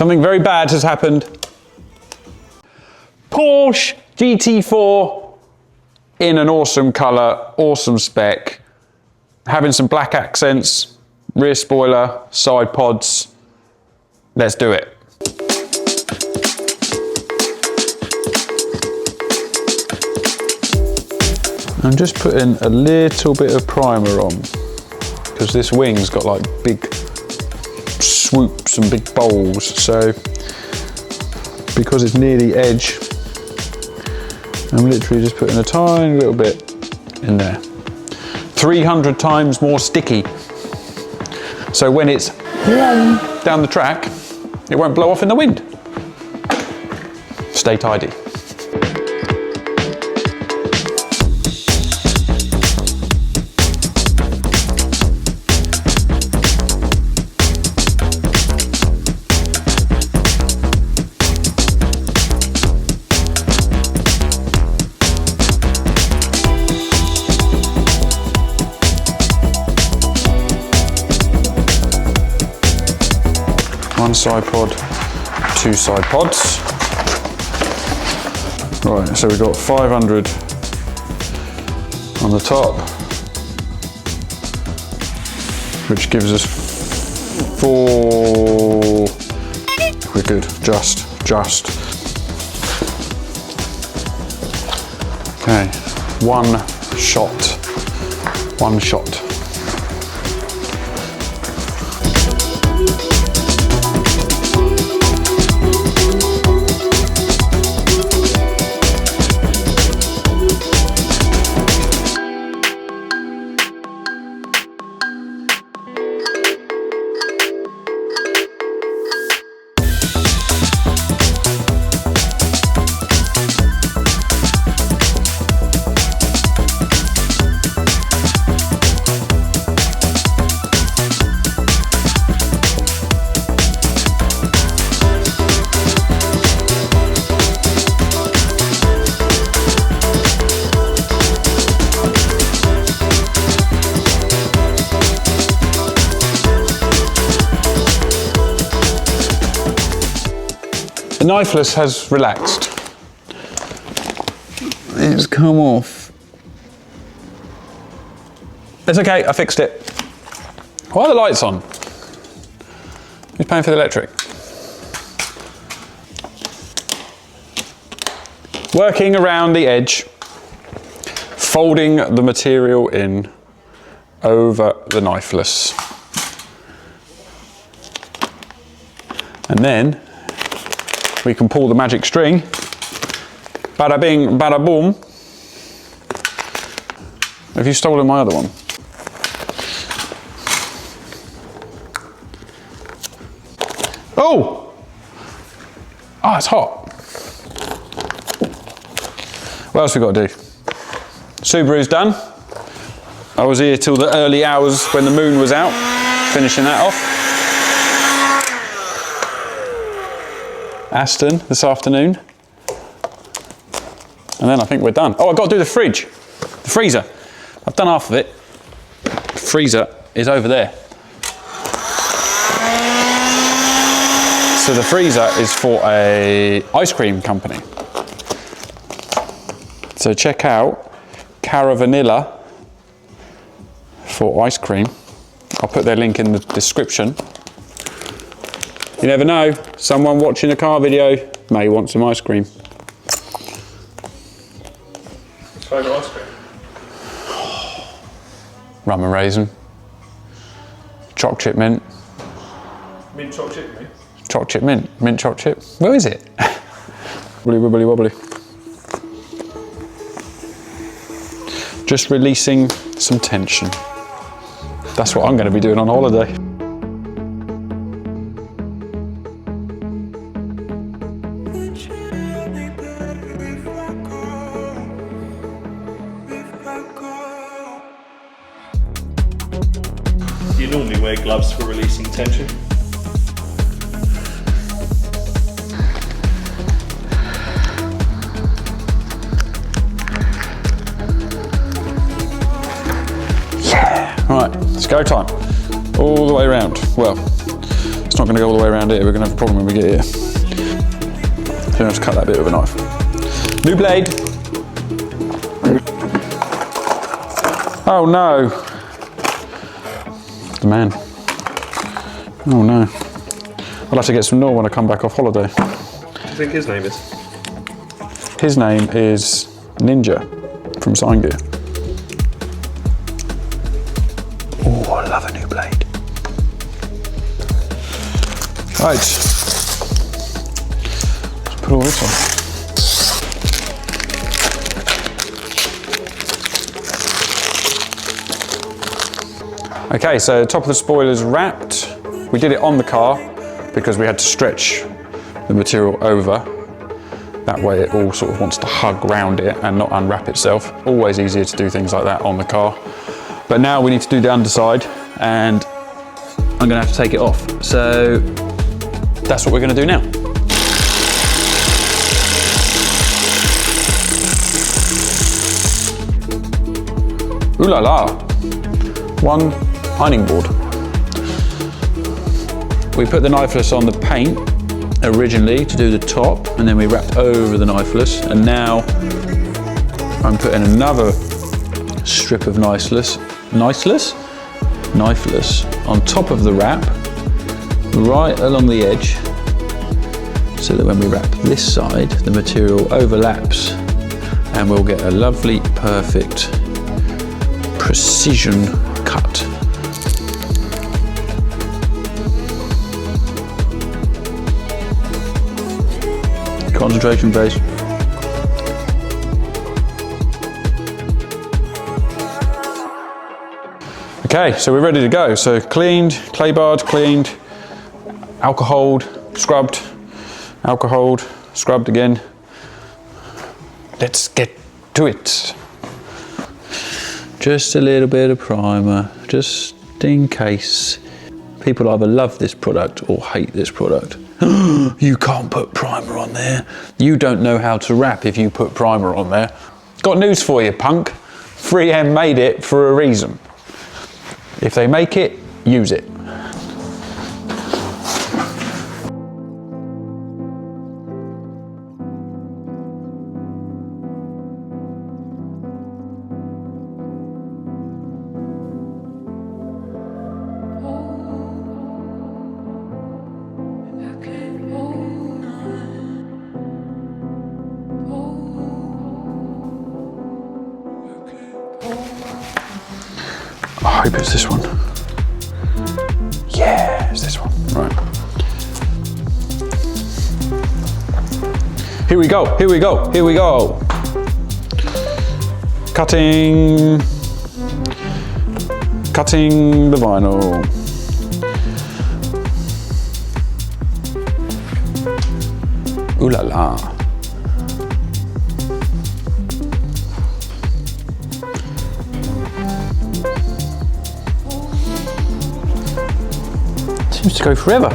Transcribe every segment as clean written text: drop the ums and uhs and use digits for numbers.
Something very bad has happened. Porsche GT4 in an awesome colour, awesome spec, having some black accents, rear spoiler, side pods. Let's do it. I'm just putting a little bit of primer on because this wing's got like big swoops and big bowls, so because it's near the edge, I'm literally just putting a tiny little bit in there. 300 times more sticky, so when it's down the track, it won't blow off in the wind. Stay tidy. One side pod, two side pods. Right, so we've got 500 on the top, which gives us 4. We're good, just. Okay, one shot. The knifeless has relaxed. It's come off. It's okay, I fixed it. Why are the lights on? Who's paying for the electric? Working around the edge, folding the material in over the knifeless. And then we can pull the magic string. Bada bing, bada boom. Have you stolen my other one? Oh! Oh, it's hot. What else we got to do? Subaru's done. I was here till the early hours when the moon was out, finishing that off. Aston this afternoon. And then I think we're done. Oh, I've got to do the fridge. The freezer. I've done half of it. The freezer is over there. So the freezer is for a ice cream company. So check out Caravanilla for ice cream. I'll put their link in the description. You never know, someone watching a car video may want some ice cream. Favourite ice cream? Rum and raisin. Choc chip mint. Mint choc chip mint? Choc chip mint. Mint choc chip. Where is it? Wibbly wibbly wobbly. Just releasing some tension. That's what I'm going to be doing on holiday. Do you normally wear gloves for releasing tension? Yeah! Right, it's go time. All the way around. Well, it's not going to go all the way around here. We're going to have a problem when we get here. So I'm going to cut that bit with a knife. New blade. Oh no. The man. Oh no. I'll have to get some more when I come back off holiday. What do you think his name is? His name is Ninja from Sign Gear. Oh, I love a new blade. Right. Let's put all this on. Okay, so the top of the spoiler's wrapped. We did it on the car because we had to stretch the material over. That way it all sort of wants to hug round it and not unwrap itself. Always easier to do things like that on the car. But now we need to do the underside and I'm gonna have to take it off. So that's what we're gonna do now. Ooh la la, one ironing board. We put the knifeless on the paint originally to do the top, and then we wrapped over the knifeless, and now I'm putting another strip of knifeless on top of the wrap, right along the edge, so that when we wrap this side, the material overlaps, and we'll get a lovely, perfect, precision cut. Concentration base. Okay, so we're ready to go. So cleaned, clay barred, cleaned, alcoholed, scrubbed, alcoholed, scrubbed again. Let's get to it. Just a little bit of primer, just in case. People either love this product or hate this product. You can't put primer on there. You don't know how to wrap if you put primer on there. Got news for you, punk. 3M made it for a reason. If they make it, use it. I hope it's this one. Yeah, it's this one. Right. Here we go, here we go, here we go. Cutting the vinyl. Ooh la la. Seems to go forever.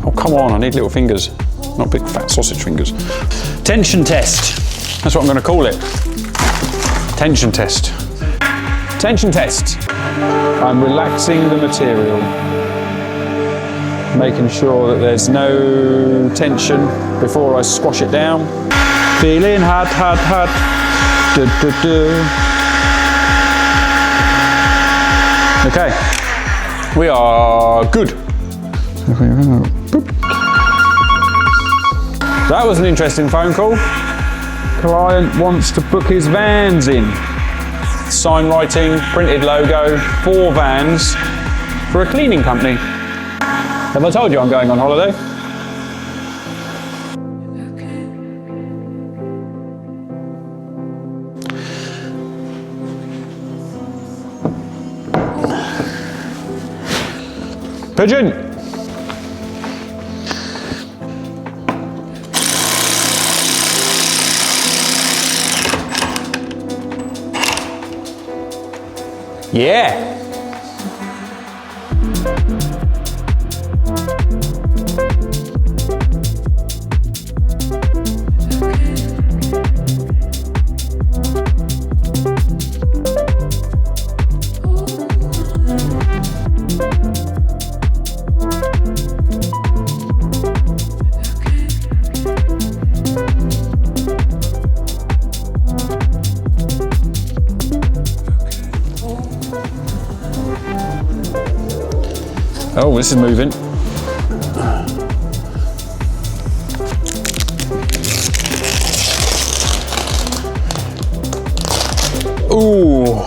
Oh, come on, I need little fingers, not big fat sausage fingers. Tension test. That's what I'm going to call it. Tension test. Tension test. I'm relaxing the material, making sure that there's no tension before I squash it down. Feeling hot, hot, hot. Du, du, du. Okay, we are good. That was an interesting phone call. Client wants to book his vans in. Sign writing, printed logo, 4 vans for a cleaning company. Have I told you I'm going on holiday? Pigeon! Yeah! Oh, this is moving. Ooh.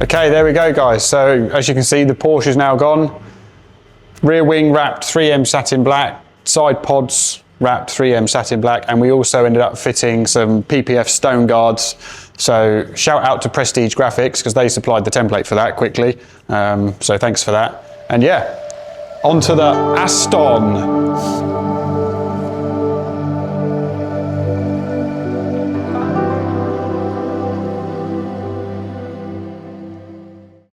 Okay, there we go, guys. So as you can see, the Porsche is now gone. Rear wing wrapped 3M satin black, side pods wrapped 3M satin black, and we also ended up fitting some PPF stone guards. So shout out to Prestige Graphics because they supplied the template for that quickly. So thanks for that. And yeah, onto the Aston.